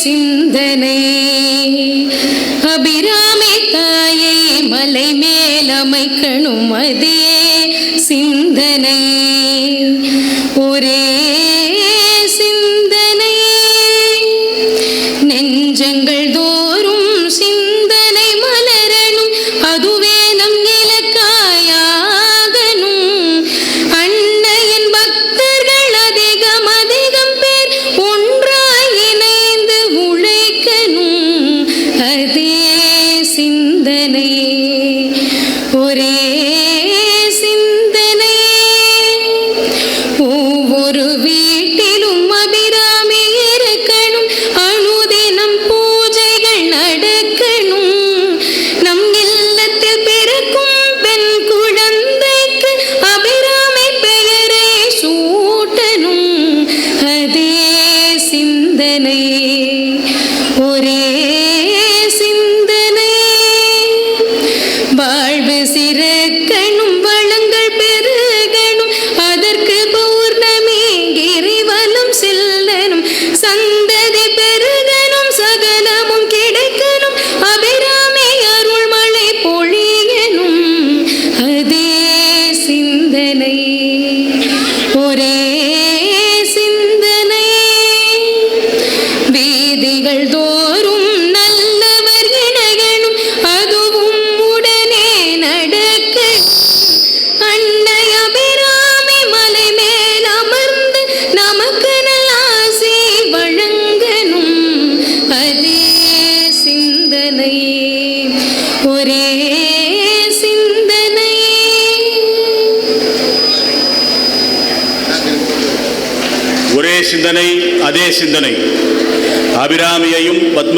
சிந்தனை. அபிராமி தாயை மலை மேல் அமைக்கணும் அதே சிந்தனை. ஒரே சிந்தனை. நெஞ்சங்கள் தோறும் சிந்தனை மலரணும், அதுவே நம் இலக்காயாகணும். அன்னையின் பக்தர்கள் அதிகம் அதிகம் பேர் ஒன்றாய் இணைந்து உழைக்கணும், அதே சிந்தனை. ஒரே சிந்தனை. ஒவ்வொரு வீட்டிலும் அபிராமி இருக்கணும், அனுதினம் பூஜைகள் நடக்கணும். நம் இல்லத்தில் பிறக்கும் பெண் குழந்தைக்கு அபிராமி பெயரை சூட்டணும், அதே சிந்தனை. ஒரே சிந்தனை. வாழ்வு சிறக்கணும், வளங்கள் பெருகணும், அதற்கு பௌர்ணமி கிரிவலம் செல்லணும். சந்ததி பெருகணும், சகலமும் கிடைக்கணும், அபிராமி அருள்மழை பொழியணும், அதே சிந்தனை. ஒரே சிந்தனை. வீதிகள் தோறும் நல்லவர் இணையணும், அதுவும் உடனே நடக்க. அன்னை அபிராமி மலை மேல் அமர்ந்து நமக்கு நல்லாசி வழங்கணும், அதே சிந்தனை. ஒரே சிந்தனை. ஒரே சிந்தனை, அதே சிந்தனை. அபிராமியையும் பத்ம